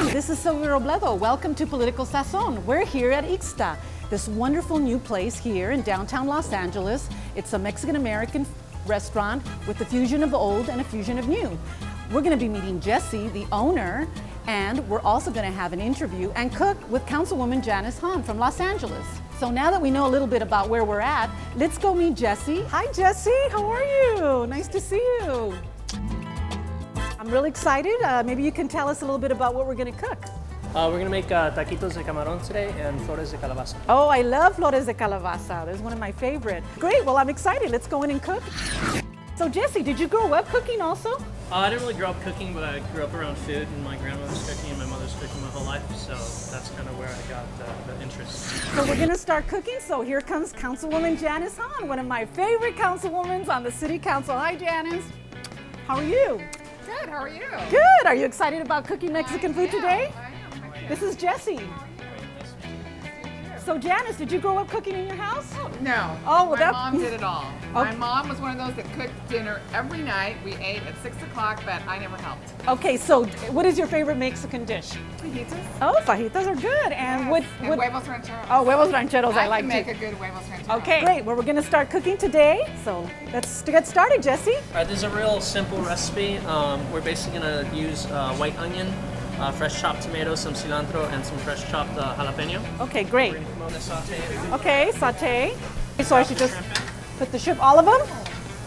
Hi, this is Sylvia Robledo. Welcome to Political Sazon. We're here at YXTA, this wonderful new place here in downtown Los Angeles. It's a Mexican-American restaurant with a fusion of old and a fusion of new. We're going to be meeting Jesse, the owner, and we're also going to have an interview and cook with Councilwoman Janice Hahn from Los Angeles. So now that we know a little bit about where we're at, let's go meet Jesse. Hi, Jesse. How are you? Nice to see you. I'm really excited. Maybe you can tell us a little bit about what we're going to cook. We're going to make taquitos de camarón today and flores de calabaza. Oh, I love flores de calabaza. That's one of my favorite. Great. Well, I'm excited. Let's go in and cook. So, Jesse, did you grow up cooking also? I didn't really grow up cooking, but I grew up around food, and my grandmother's cooking and my mother's cooking my whole life, so that's kind of where I got the interest. So we're going to start cooking. So here comes Councilwoman Janice Hahn, one of my favorite councilwomen on the City Council. Hi, Janice. How are you? Good, how are you? Good. Are you excited about cooking Mexican food today? I am. This is Jesse. So Janice, did you grow up cooking in your house? No. Oh, well, my mom did it all. Okay. My mom was one of those that cooked dinner every night. We ate at 6 o'clock, but I never helped. Okay, so what is your favorite Mexican dish? Fajitas. Oh, fajitas are good. And Yes. what? And huevos rancheros. Oh, huevos rancheros. I I like can make too. a good huevos rancheros. Okay, great. Well, we're going to start cooking today. So let's get started, Jesse. All right, this is a real simple recipe. We're basically going to use white onion, fresh chopped tomatoes, some cilantro, and some fresh chopped jalapeno. Okay, great. We're going to saute everything. Okay, saute. So I should just put the shrimp, all of them?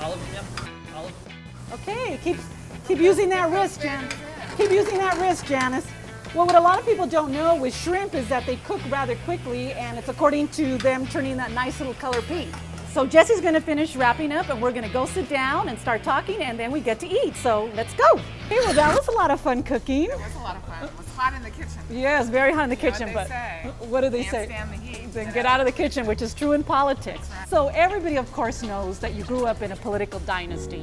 All of them, yep. All of them. Okay, keep using that wrist, Janice. Keep using that wrist, Janice. Well, what a lot of people don't know with shrimp is that they cook rather quickly, and it's according to them turning that nice little color pink. So Jesse's going to finish wrapping up, and we're going to go sit down and start talking, and then we get to eat. So let's go. Okay, well, that was a lot of fun cooking. It was a lot of fun. It was hot in the kitchen. Yes, very hot in the You know kitchen, what but they say. what do they Can't say? stand the heat. Then get out of the kitchen, which is true in politics. So everybody, of course, knows that you grew up in a political dynasty.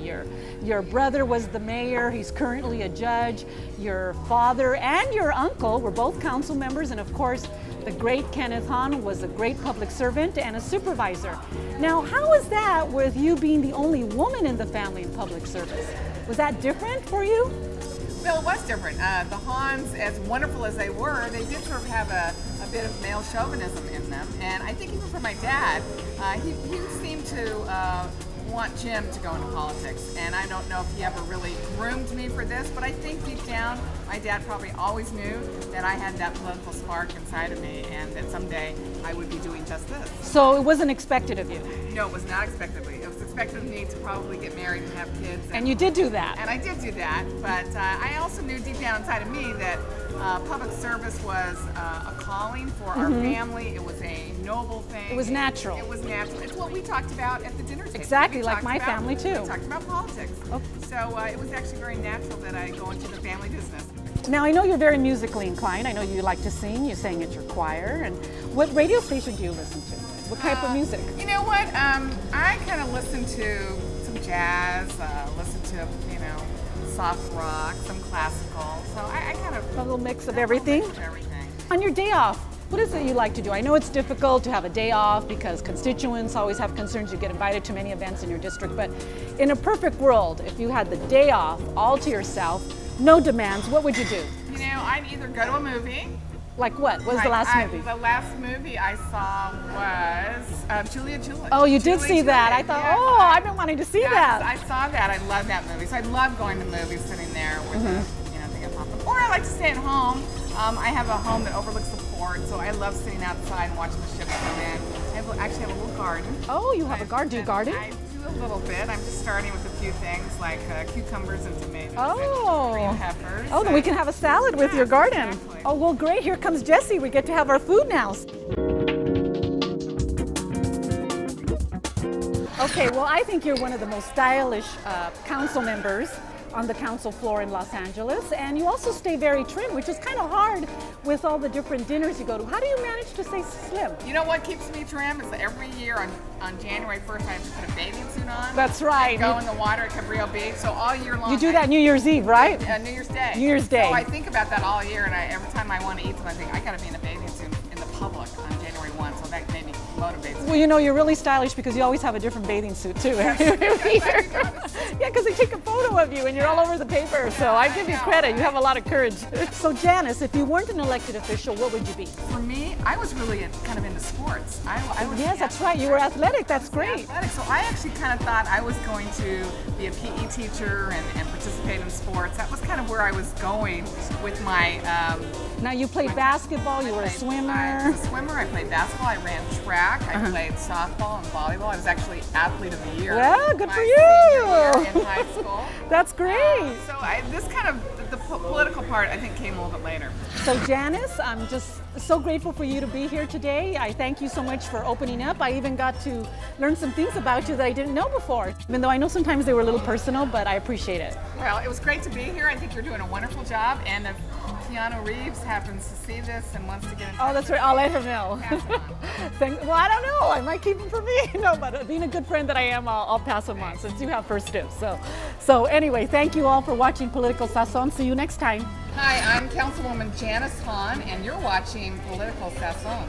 Your brother was the mayor. He's currently a judge. Your father and your uncle were both council members, and of course, the great Kenneth Hahn was a great public servant and a supervisor. Now, how is that with you being the only woman in the family in public service? Was that different for you? Well, it was different. The Hahns, as wonderful as they were, they did sort of have a bit of male chauvinism in them. And I think even for my dad, he seemed to want Jim to go into politics. And I don't know if he ever really groomed me for this, but I think deep down, my dad probably always knew that I had that political spark inside of me and that someday I would be doing just this. So it wasn't expected of you. No, it was not expected of me. It was expected of me to probably get married and have kids. And you did do that. And I did do that, but I also knew deep down inside of me that public service was a calling for our family. It was a noble thing. It was natural. It was natural. It's what we talked about at the dinner table. Exactly, We like talked my about- family too. We talked about politics. Okay. So it was actually very natural that I go into the family business. Now, I know you're very musically inclined. I know you like to sing. You sang at your choir. And what radio station do you listen to? What type of music? You know what? I kind of listen to some jazz, listen to, soft rock, some classical. So I kind of... A little mix of everything? Everything. On your day off, what is it you like to do? I know it's difficult to have a day off because constituents always have concerns. You get invited to many events in your district. But in a perfect world, if you had the day off all to yourself, no demands, what would you do? I'd either go to a movie. Like what? What was the last movie? The last movie I saw was Julia Julia. Oh, you did Julia see that. Julia. I thought, Yes, oh, I've been wanting to see that. I saw that. I love that movie. So I love going to movies, sitting there with a thing of popcorn. Or I like to stay at home. I have a home that overlooks the port, so I love sitting outside and watching the ships come in. I actually have a little garden. Oh, you have a garden. Do you garden? I do a little bit. I'm just starting with a few things like cucumbers and tomatoes Oh. and green peppers. Oh, then we can have a salad with your garden. Exactly. Oh, well, great. Here comes Jesse. We get to have our food now. Okay, well, I think you're one of the most stylish council members on the council floor in Los Angeles, and you also stay very trim, which is kind of hard with all the different dinners you go to. How do you manage to stay slim? You know what keeps me trim is that every year on January 1st I have to put a bathing suit on. That's right. And go in the water at Cabrillo Beach. So all year long. You do that New Year's Eve, right? New Year's Day. New Year's Day. So I think about that all year, and every time I want to eat something, I think I got to be in a bathing suit in the public on January 1. So that made me motivates me. Well, you know, you're really stylish because you always have a different bathing suit too. Yeah, because they take a photo of you and you're all over the paper. So I give you credit. You have a lot of courage. So Janice, if you weren't an elected official, what would you be? For me, I was really kind of into sports. I was Yes, that's right. You were athletic. That's great. athletic. So I actually kind of thought I was going to be a PE teacher and participate in sports. That was kind of where I was going with my. Now you played basketball. You were a I swimmer. was a swimmer. I played basketball. I ran track. I played softball and volleyball. I was actually athlete of the year. Well, good my for senior you. year in high school. That's great. So this kind of the political part I think came a little bit later. So Janice, I'm just so grateful for you to be here today. I thank you so much for opening up. I even got to learn some things about you that I didn't know before. Even though I know sometimes they were a little personal, but I appreciate it. Well, it was great to be here. I think you're doing a wonderful job. And if Keanu Reeves happens to see this and wants to get in touch Oh, that's right. I'll let him know. pass it on. Well, I don't know. I might keep him for me. No, but being a good friend that I am, I'll pass him on since you have first dibs. So anyway, thank you all for watching Political Sazon. See you next time. Hi, I'm Councilwoman Janice Hahn, and you're watching Political Sazon.